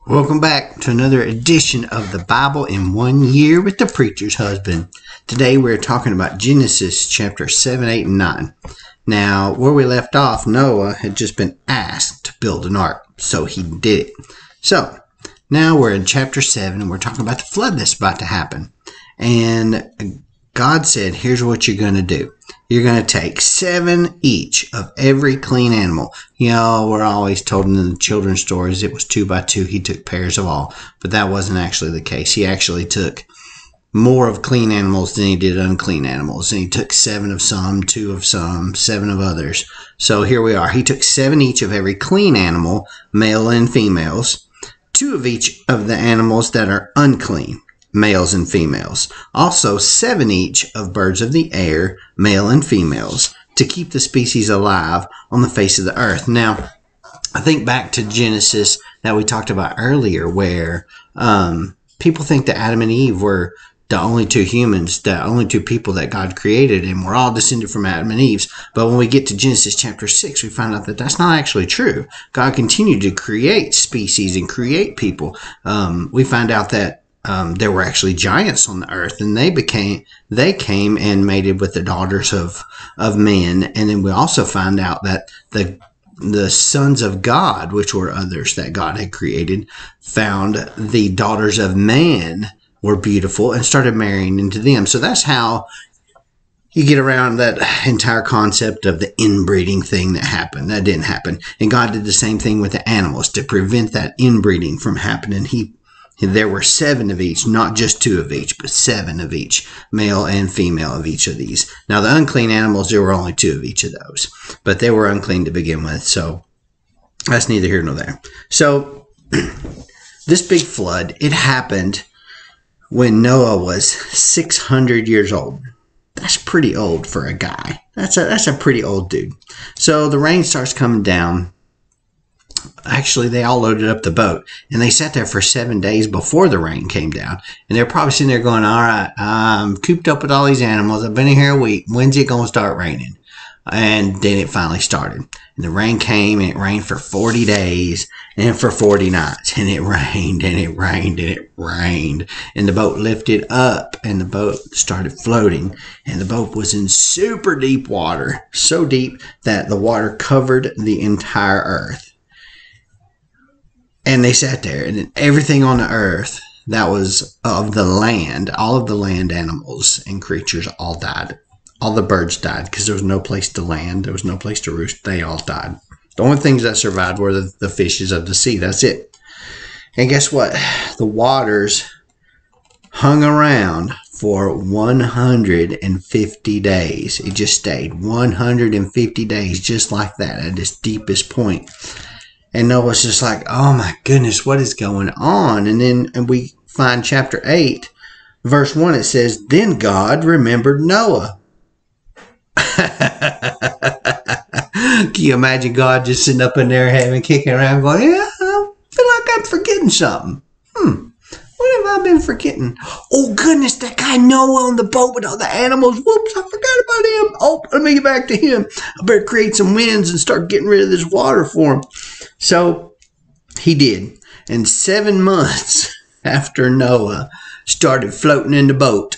Welcome back to another edition of the Bible in 1 year with the preacher's husband. Today we're talking about Genesis chapter 7, 8, and 9. Now, where we left off, Noah had just been asked to build an ark, so he did it. So, now we're in chapter 7 and we're talking about the flood that's about to happen. And God said, here's what you're going to do. You're going to take 7 each of every clean animal. You know, we're always told in the children's stories it was 2 by 2. He took pairs of all. But that wasn't actually the case. He actually took more of clean animals than he did unclean animals. And he took 7 of some, 2 of some, 7 of others. So here we are. He took 7 each of every clean animal, male and females. 2 of each of the animals that are unclean, males and females. Also 7 each of birds of the air, male and females, to keep the species alive on the face of the earth. Now, I think back to Genesis that we talked about earlier, where people think that Adam and Eve were the only 2 humans, the only 2 people that God created, and we're all descended from Adam and Eve. But when we get to Genesis chapter 6, we find out that that's not actually true. God continued to create species and create people. We find out that there were actually giants on the earth, and they came and mated with the daughters of men. And then we also find out that the sons of God, which were others that God had created, found the daughters of man were beautiful and started marrying into them. So that's how you get around that entire concept of the inbreeding thing that happened. That didn't happen. And God did the same thing with the animals to prevent that inbreeding from happening. There were 7 of each, not just 2 of each, but 7 of each, male and female of each of these. Now, the unclean animals, there were only 2 of each of those, but they were unclean to begin with, so that's neither here nor there. So, this big flood, it happened when Noah was 600 years old. That's pretty old for a guy. That's a pretty old dude. So, the rain starts coming down. Actually, they all loaded up the boat, and they sat there for 7 days before the rain came down. And they're probably sitting there going, all right, I'm cooped up with all these animals. I've been in here a week. When's it going to start raining? And then it finally started. And the rain came, and it rained for 40 days and for 40 nights. And it rained, and it rained, and it rained. And the boat lifted up, and the boat started floating. And the boat was in super deep water, so deep that the water covered the entire earth. And they sat there, and everything on the earth that was of the land, all of the land animals and creatures all died. All the birds died because there was no place to land. There was no place to roost. They all died. The only things that survived were the fishes of the sea. That's it. And guess what? The waters hung around for 150 days. It just stayed 150 days just like that at its deepest point. And Noah's just like, oh my goodness, what is going on? And then we find chapter 8, verse 1, it says, then God remembered Noah. Can you imagine God just sitting up in there having kicking around going, yeah, I feel like I'm forgetting something. What have I been forgetting? Oh goodness, that guy Noah on the boat with all the animals. Whoops, I forgot about him. Oh, let me get back to him. I better create some winds and start getting rid of this water for him. So he did. And 7 months after Noah started floating in the boat,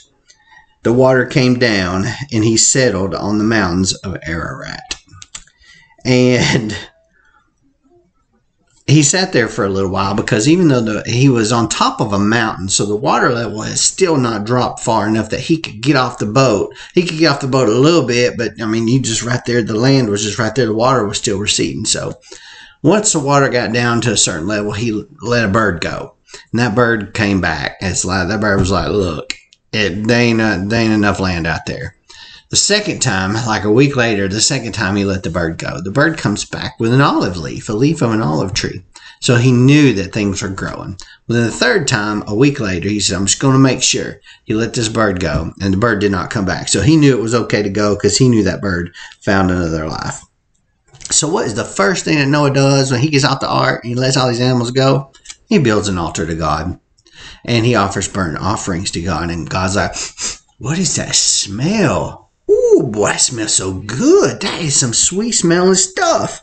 the water came down and he settled on the mountains of Ararat. And he sat there for a little while because even though he was on top of a mountain, so the water level has still not dropped far enough that he could get off the boat. He could get off the boat a little bit, but I mean, you just right there, the land was just right there. The water was still receding. So once the water got down to a certain level, he let a bird go. And that bird came back. That bird was like, look, there ain't enough land out there. The second time, like a week later, the second time he let the bird go, the bird comes back with an olive leaf, a leaf of an olive tree. So he knew that things were growing. Well, then the third time, a week later, he said, I'm just going to make sure. He let this bird go, and the bird did not come back. So he knew it was okay to go because he knew that bird found another life. So what is the first thing that Noah does when he gets off the ark and he lets all these animals go? He builds an altar to God, and he offers burnt offerings to God. And God's like, what is that smell? Ooh, boy, that smells so good. That is some sweet smelling stuff.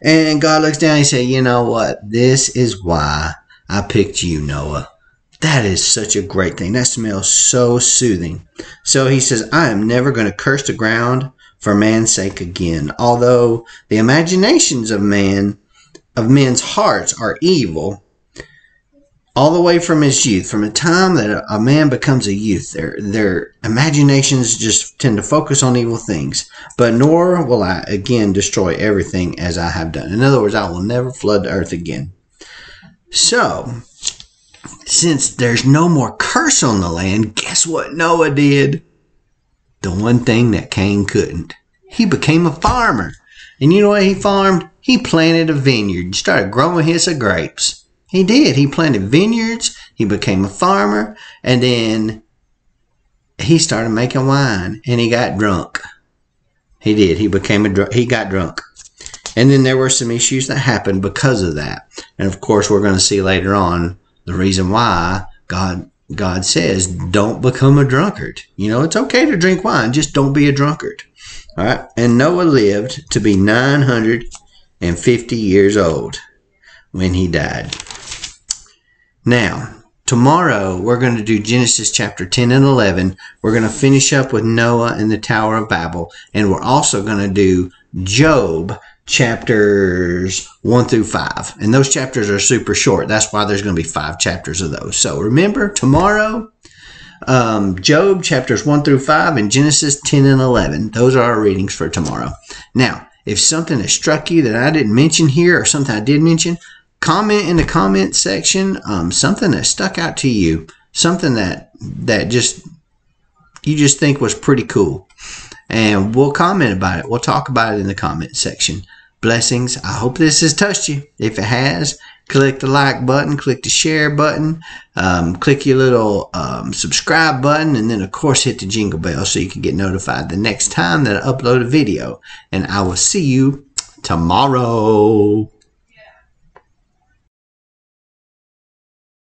And God looks down and he said, you know what? This is why I picked you, Noah. That is such a great thing. That smells so soothing. So he says, I am never going to curse the ground for man's sake again. Although the imaginations of men's hearts are evil, all the way from his youth, from the time that a man becomes a youth, their imaginations just tend to focus on evil things. But nor will I again destroy everything as I have done. In other words, I will never flood the earth again. So, since there's no more curse on the land, guess what Noah did? The one thing that Cain couldn't. He became a farmer. And you know what he farmed? He planted a vineyard and started growing his grapes. He did. He planted vineyards. He became a farmer. And then he started making wine. And he got drunk. He did. He got drunk. And then there were some issues that happened because of that. And of course, we're going to see later on the reason why God says, don't become a drunkard. You know, it's okay to drink wine. Just don't be a drunkard. All right. And Noah lived to be 950 years old when he died. Now, tomorrow we're going to do Genesis chapter 10 and 11. We're going to finish up with Noah and the Tower of Babel. And we're also going to do Job chapters 1 through 5. And those chapters are super short. That's why there's going to be 5 chapters of those. So remember, tomorrow, Job chapters 1 through 5 and Genesis 10 and 11. Those are our readings for tomorrow. Now, if something has struck you that I didn't mention here or something I did mention, comment in the comment section, something that stuck out to you, something that you just think was pretty cool. And we'll comment about it. We'll talk about it in the comment section. Blessings. I hope this has touched you. If it has, click the like button, click the share button, click your little subscribe button, and then of course hit the jingle bell so you can get notified the next time that I upload a video. And I will see you tomorrow.